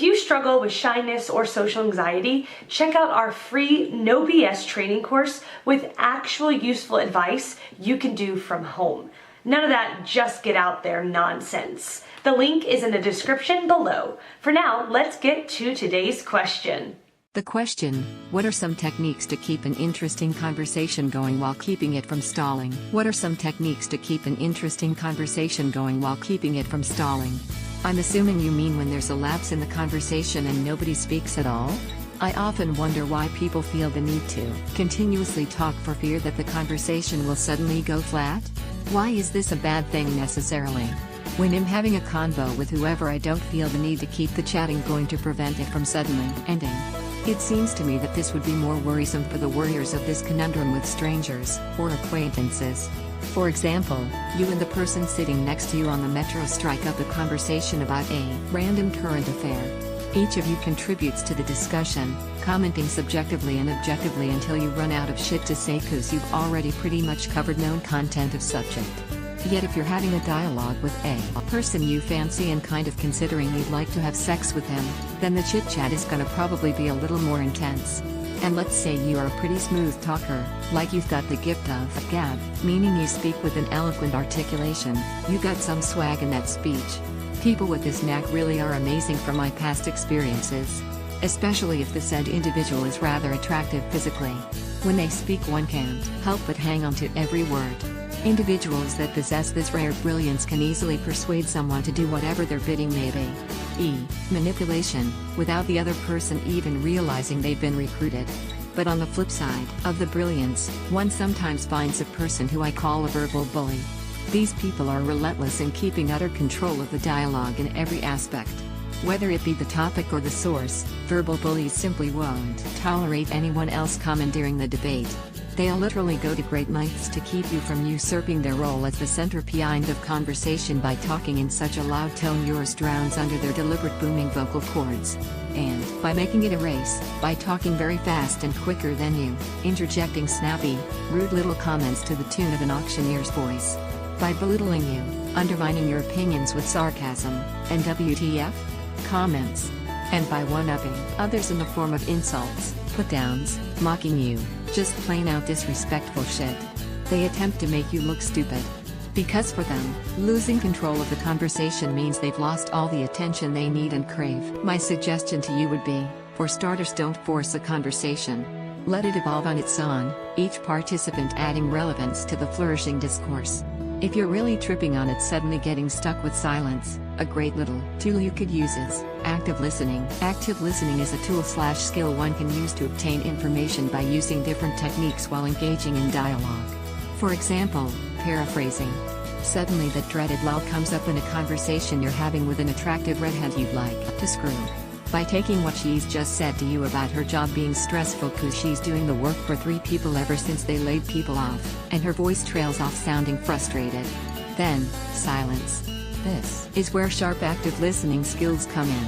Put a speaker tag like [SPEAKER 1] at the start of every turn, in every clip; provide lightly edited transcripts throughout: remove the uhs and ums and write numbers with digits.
[SPEAKER 1] you struggle with shyness or social anxiety, check out our free No BS training course with actual useful advice you can do from home. None of that just get out there nonsense. The link is in the description below. For now, let's get to today's question.
[SPEAKER 2] The question: what are some techniques to keep an interesting conversation going while keeping it from stalling? What are some techniques to keep an interesting conversation going while keeping it from stalling? I'm assuming you mean when there's a lapse in the conversation and nobody speaks at all? I often wonder why people feel the need to continuously talk for fear that the conversation will suddenly go flat. Why is this a bad thing necessarily? When I'm having a convo with whoever, I don't feel the need to keep the chatting going to prevent it from suddenly ending. It seems to me that this would be more worrisome for the warriors of this conundrum with strangers or acquaintances. For example, you and the person sitting next to you on the metro strike up a conversation about a random current affair. Each of you contributes to the discussion, commenting subjectively and objectively until you run out of shit to say cause you've already pretty much covered known content of subject. Yet if you're having a dialogue with a person you fancy and kind of considering you'd like to have sex with them, then the chit-chat is gonna probably be a little more intense. And let's say you are a pretty smooth talker, like you've got the gift of gab, meaning you speak with an eloquent articulation, you got some swag in that speech. People with this knack really are amazing from my past experiences. Especially if the said individual is rather attractive physically. When they speak, one can't help but hang on to every word. Individuals that possess this rare brilliance can easily persuade someone to do whatever their bidding may be. Manipulation, without the other person even realizing they've been recruited. But on the flip side of the brilliance, one sometimes finds a person who I call a verbal bully. These people are relentless in keeping utter control of the dialogue in every aspect. Whether it be the topic or the source, verbal bullies simply won't tolerate anyone else commandeering the debate. They'll literally go to great lengths to keep you from usurping their role as the centerpiece of conversation by talking in such a loud tone yours drowns under their deliberate booming vocal cords. And by making it a race, by talking very fast and quicker than you, interjecting snappy, rude little comments to the tune of an auctioneer's voice. By belittling you, undermining your opinions with sarcasm, and WTF comments. And by one-upping others in the form of insults, put-downs, mocking you, just plain out disrespectful shit. They attempt to make you look stupid. Because for them, losing control of the conversation means they've lost all the attention they need and crave. My suggestion to you would be, for starters, don't force a conversation. Let it evolve on its own, each participant adding relevance to the flourishing discourse. If you're really tripping on it suddenly getting stuck with silence, a great little tool you could use is active listening. Active listening is a tool/skill one can use to obtain information by using different techniques while engaging in dialogue. For example, paraphrasing. Suddenly that dreaded lull comes up in a conversation you're having with an attractive redhead you'd like to screw. By taking what she's just said to you about her job being stressful cause she's doing the work for 3 people ever since they laid people off, and her voice trails off sounding frustrated. Then, silence. This is where sharp active listening skills come in.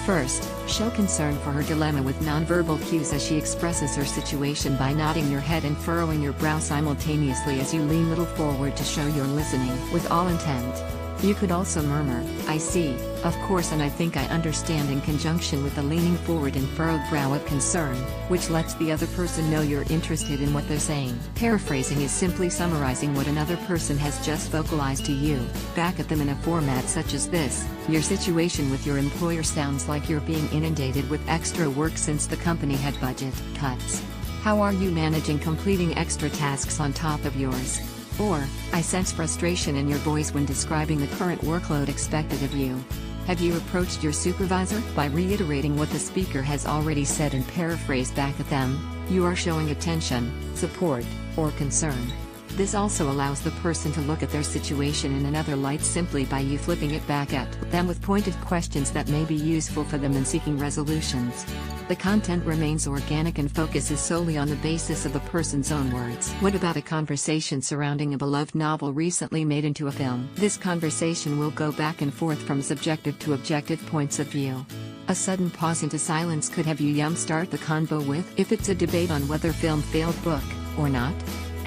[SPEAKER 2] First, show concern for her dilemma with nonverbal cues as she expresses her situation by nodding your head and furrowing your brow simultaneously as you lean a little forward to show you're listening with all intent. You could also murmur, "I see, of course, and I think I understand," in conjunction with the leaning forward and furrowed brow of concern, which lets the other person know you're interested in what they're saying. Paraphrasing is simply summarizing what another person has just vocalized to you, back at them in a format such as this: "Your situation with your employer sounds like you're being inundated with extra work since the company had budget cuts. How are you managing completing extra tasks on top of yours?" Or, "I sense frustration in your voice when describing the current workload expected of you." Have you approached your supervisor? By reiterating what the speaker has already said and paraphrased back at them, you are showing attention, support, or concern. This also allows the person to look at their situation in another light simply by you flipping it back at them with pointed questions that may be useful for them in seeking resolutions. The content remains organic and focuses solely on the basis of the person's own words. What about a conversation surrounding a beloved novel recently made into a film? This conversation will go back and forth from subjective to objective points of view. A sudden pause into silence could have you start the convo with, if it's a debate on whether film failed book or not,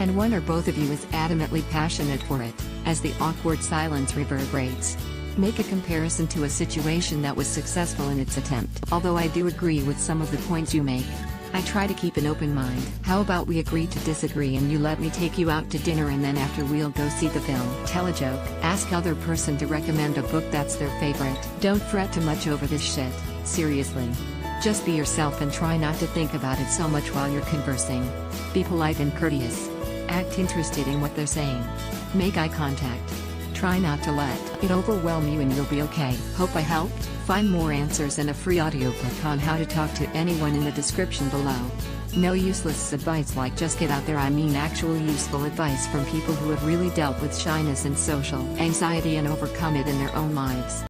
[SPEAKER 2] and one or both of you is adamantly passionate for it, as the awkward silence reverberates. Make a comparison to a situation that was successful in its attempt. Although I do agree with some of the points you make, I try to keep an open mind. How about we agree to disagree and you let me take you out to dinner and then after we'll go see the film. Tell a joke. Ask other person to recommend a book that's their favorite. Don't fret too much over this shit, seriously. Just be yourself and try not to think about it so much while you're conversing. Be polite and courteous. Act interested in what they're saying. Make eye contact. Try not to let it overwhelm you and you'll be okay. Hope I helped. Find more answers and a free audiobook on how to talk to anyone in the description below. No useless advice like just get out there, I mean actual useful advice from people who have really dealt with shyness and social anxiety and overcome it in their own lives.